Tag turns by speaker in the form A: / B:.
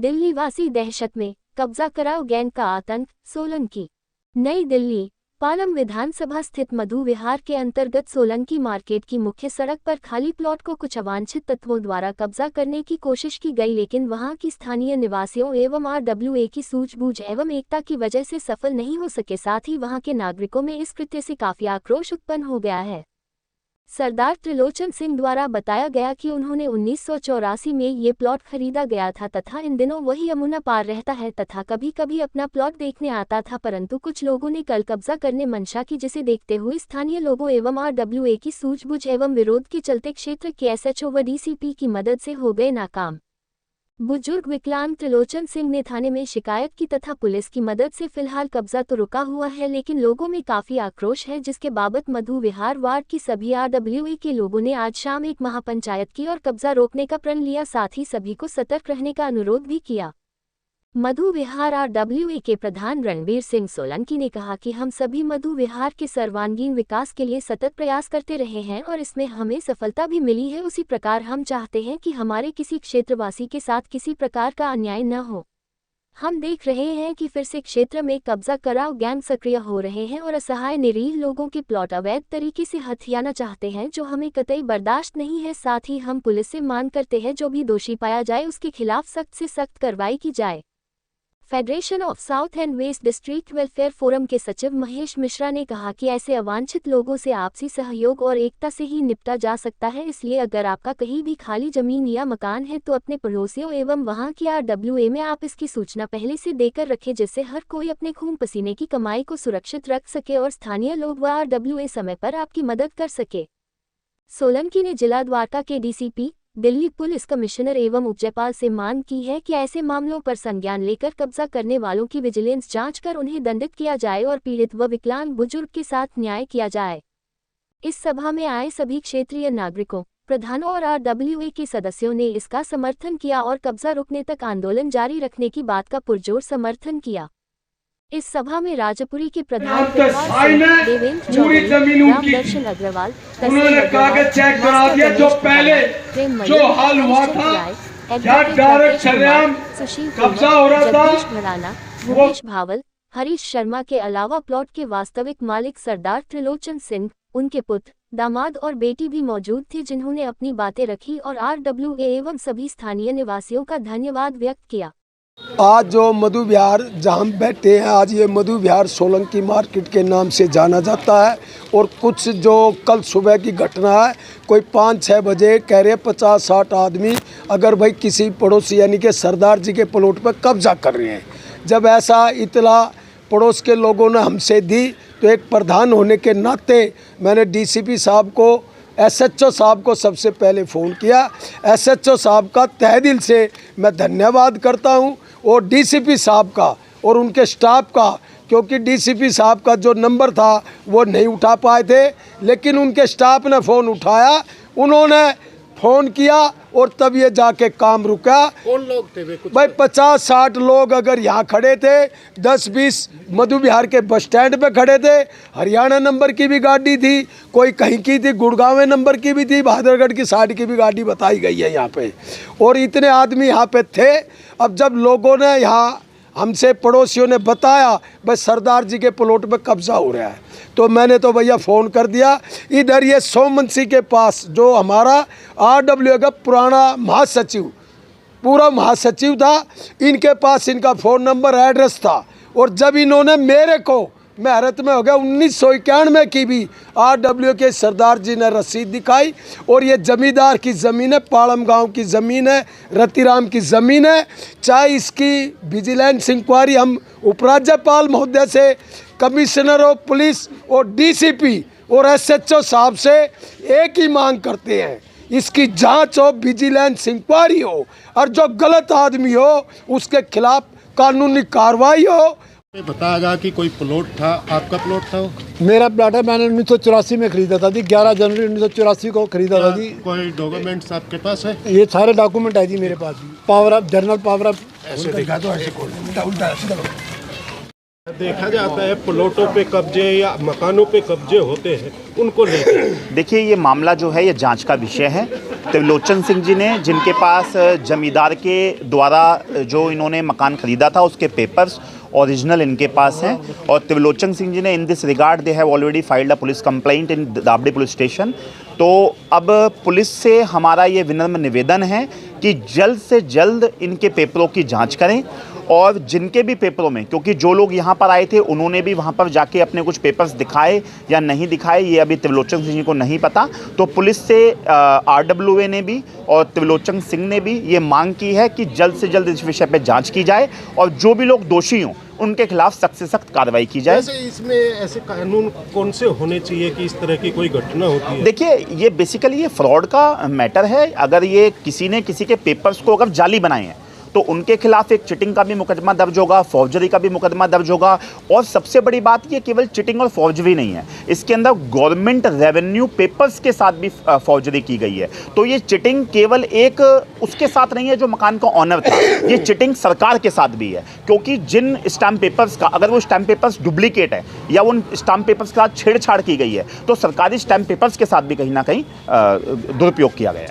A: दिल्ली वासी दहशत में, कब्जा कराओ गैंग का आतंक। सोलंकी। नई दिल्ली। पालम विधानसभा स्थित मधु विहार के अंतर्गत सोलंकी मार्केट की मुख्य सड़क पर खाली प्लॉट को कुछ अवांछित तत्वों द्वारा कब्जा करने की कोशिश की गई, लेकिन वहां की स्थानीय निवासियों एवं RWA की सूझबूझ एवं एकता की वजह से सफल नहीं हो सके। साथ ही वहां के नागरिकों में इस कृत्य से काफी आक्रोश उत्पन्न हो गया है। सरदार त्रिलोचन सिंह द्वारा बताया गया कि उन्होंने 1984 में ये प्लॉट खरीदा गया था तथा इन दिनों वही यमुना पार रहता है तथा कभी कभी अपना प्लॉट देखने आता था, परंतु कुछ लोगों ने कल कब्जा करने मंशा की, जिसे देखते हुए स्थानीय लोगों एवं RWA की सूझबूझ एवं विरोध के चलते क्षेत्र के SHO व DCP की मदद से हो गए नाकाम। बुजुर्ग विकलांग त्रिलोचन सिंह ने थाने में शिकायत की तथा पुलिस की मदद से फिलहाल कब्जा तो रुका हुआ है, लेकिन लोगों में काफी आक्रोश है, जिसके बाबत मधु विहार वार्ड की सभी RWA के लोगों ने आज शाम एक महापंचायत की और कब्जा रोकने का प्रण लिया। साथ ही सभी को सतर्क रहने का अनुरोध भी किया। मधु विहार RWA के प्रधान रणवीर सिंह सोलंकी ने कहा कि हम सभी मधु विहार के सर्वांगीण विकास के लिए सतत प्रयास करते रहे हैं और इसमें हमें सफलता भी मिली है। उसी प्रकार हम चाहते हैं कि हमारे किसी क्षेत्रवासी के साथ किसी प्रकार का अन्याय न हो। हम देख रहे हैं कि फिर से क्षेत्र में कब्जा कराओ गैंग सक्रिय हो रहे हैं और असहाय निरीह लोगों के प्लॉट अवैध तरीके से हथियाना चाहते हैं, जो हमें कतई बर्दाश्त नहीं है। साथ ही हम पुलिस से मांग करते हैं जो भी दोषी पाया जाए उसके खिलाफ सख्त से सख्त कार्रवाई की जाए। Federation of south and waste district welfare forum के सचिव महेश मिश्रा ने कहा कि ऐसे अवांछित लोगों से आपसी सहयोग और एकता से ही निपटा जा सकता है, इसलिए अगर आपका कहीं भी खाली जमीन या मकान है तो अपने पड़ोसियों एवं वहां की RWA में आप इसकी सूचना पहले से देकर रखें, जिससे हर कोई अपने खून पसीने की कमाई को सुरक्षित रख सके और स्थानीय लोग व RWA समय पर आपकी मदद कर सके। सोलंकी ने जिला द्वारका के DCP, दिल्ली पुलिस कमिश्नर एवं उपजयपाल से मांग की है कि ऐसे मामलों पर संज्ञान लेकर कब्जा करने वालों की विजिलेंस जांच कर उन्हें दंडित किया जाए और पीड़ित व विकलांग बुजुर्ग के साथ न्याय किया जाए। इस सभा में आए सभी क्षेत्रीय नागरिकों, प्रधानों और RWA के सदस्यों ने इसका समर्थन किया और कब्जा रुकने तक आंदोलन जारी रखने की बात का पुरजोर समर्थन किया। इस सभा में राजपुरी के प्रधान देवेंद्र चौधरी, रामदर्शन अग्रवाल,
B: उन्होंने कागज चेक करा दिया जो पहले जो हाल हुआ था, क्या डायरेक्ट सरेआम कब्जा हो रहा था।
A: जगदीश भराना, भूपेश भावल, हरीश शर्मा के अलावा प्लॉट के वास्तविक मालिक सरदार त्रिलोचन सिंह, उनके पुत्र, दामाद और बेटी भी मौजूद थे, जिन्होंने अपनी बातें रखी और RWA एवं सभी स्थानीय निवासियों का धन्यवाद व्यक्त किया।
C: आज जो मधु विहार जहाँ हम बैठे हैं, आज ये मधु विहार सोलंकी मार्केट के नाम से जाना जाता है और कुछ जो कल सुबह की घटना है, कोई 5-6 बजे कह रहे 50-60 आदमी अगर भाई किसी पड़ोसी यानी कि सरदार जी के प्लॉट पर कब्जा कर रहे हैं। जब ऐसा इतला पड़ोस के लोगों ने हमसे दी तो एक प्रधान होने के नाते मैंने DCP साहब को, SHO साहब को सबसे पहले फ़ोन किया। SHO साहब का तहे दिल से मैं धन्यवाद करता हूं और DCP साहब का और उनके स्टाफ का, क्योंकि DCP साहब का जो नंबर था वो नहीं उठा पाए थे, लेकिन उनके स्टाफ ने फ़ोन उठाया, उन्होंने फ़ोन किया और तब ये जाके काम रुका।
B: कौन लोग थे वे?
C: भाई 50-60 लोग अगर यहाँ खड़े थे, 10-20 मधु विहार के बस स्टैंड पे खड़े थे। हरियाणा नंबर की भी गाड़ी थी, कोई कहीं की थी, गुड़गांव नंबर की भी थी, बहादुरगढ़ की साइड की भी गाड़ी बताई गई है यहाँ पे, और इतने आदमी यहाँ पे थे। अब जब लोगों ने यहाँ हमसे पड़ोसियों ने बताया भाई सरदार जी के प्लॉट पे कब्जा हो रहा है, तो मैंने तो भैया फ़ोन कर दिया। इधर ये सोमवंशी के पास जो हमारा RWA का पुराना महासचिव, पूरा महासचिव था, इनके पास इनका फ़ोन नंबर एड्रेस था। और जब इन्होंने मेरे को, मैं हैरत में हो गया, 1991 की भी RWA के सरदार जी ने रसीद दिखाई और ये जमींदार की ज़मीन है, पालम गांव की ज़मीन है, रतिराम की ज़मीन है। चाहे इसकी विजिलेंस इंक्वायरी हम उपराज्यपाल महोदय से, कमिश्नर ऑफ पुलिस और DCP और SHO साहब से एक ही मांग करते हैं, इसकी जांच हो, विजिलेंस इंक्वायरी हो और जो गलत आदमी हो उसके खिलाफ कानूनी कार्रवाई हो।
B: बताया गया कि कोई प्लॉट था, आपका प्लॉट था?
C: मेरा प्लॉट है, मैंने 1984 में खरीदा था जी, 11 जनवरी 1984 को खरीदा था जी।
B: कोई डॉक्यूमेंट्स आपके पास है?
C: ये सारे डॉक्यूमेंट है जी मेरे पास। Power of general power of
B: ऐसे दिखा दो, ऐसे उल्टा सीधा। देखा जाता है प्लॉटों पे कब्जे या मकानों पे कब्जे होते हैं, उनको लेकर
D: देखिए ये मामला जो है ये जांच का विषय है त्रिलोचन सिंह जी ने, जिनके पास जमींदार के द्वारा जो इन्होंने मकान ख़रीदा था उसके पेपर्स ओरिजिनल इनके पास हैं। और त्रिलोचन सिंह जी ने in this regard they have already filed a police complaint in Dabri police station. तो अब पुलिस से हमारा ये विनम्र निवेदन है कि जल्द से जल्द इनके पेपरों की जांच करें, और जिनके भी पेपरों में, क्योंकि जो लोग यहाँ पर आए थे उन्होंने भी वहाँ पर जाके अपने कुछ पेपर्स दिखाए या नहीं दिखाए, ये अभी त्रिलोचन सिंह जी को नहीं पता। तो पुलिस से RWA ने भी और त्रिलोचन सिंह ने भी ये मांग की है कि जल्द से जल्द इस विषय पर जांच की जाए और जो भी लोग दोषी हों उनके खिलाफ सख्त से सख्त कार्रवाई की जाए।
E: इसमें ऐसे कानून कौन से होने चाहिए कि इस तरह की कोई घटना होती है?
D: देखिए, ये बेसिकली ये फ्रॉड का मैटर है। अगर ये किसी ने किसी के पेपर्स को अगर जाली बनाए हैं तो उनके खिलाफ एक चिटिंग का भी मुकदमा दर्ज होगा, फॉर्जरी का भी मुकदमा दर्ज होगा। और सबसे बड़ी बात, ये केवल चिटिंग और फॉर्जरी नहीं है, इसके अंदर गवर्नमेंट रेवेन्यू पेपर्स के साथ भी फॉर्जरी की गई है। तो ये चिटिंग केवल एक उसके साथ नहीं है जो मकान का ऑनर था, ये चिटिंग सरकार के साथ भी है। क्योंकि जिन स्टैम्प पेपर्स का, अगर वो स्टैम्प पेपर्स डुप्लीकेट है या उन स्टैम्प पेपर्स के साथ छेड़छाड़ की गई है, तो सरकारी स्टैम्प पेपर्स के साथ भी कहीं ना कहीं दुरुपयोग किया गया है।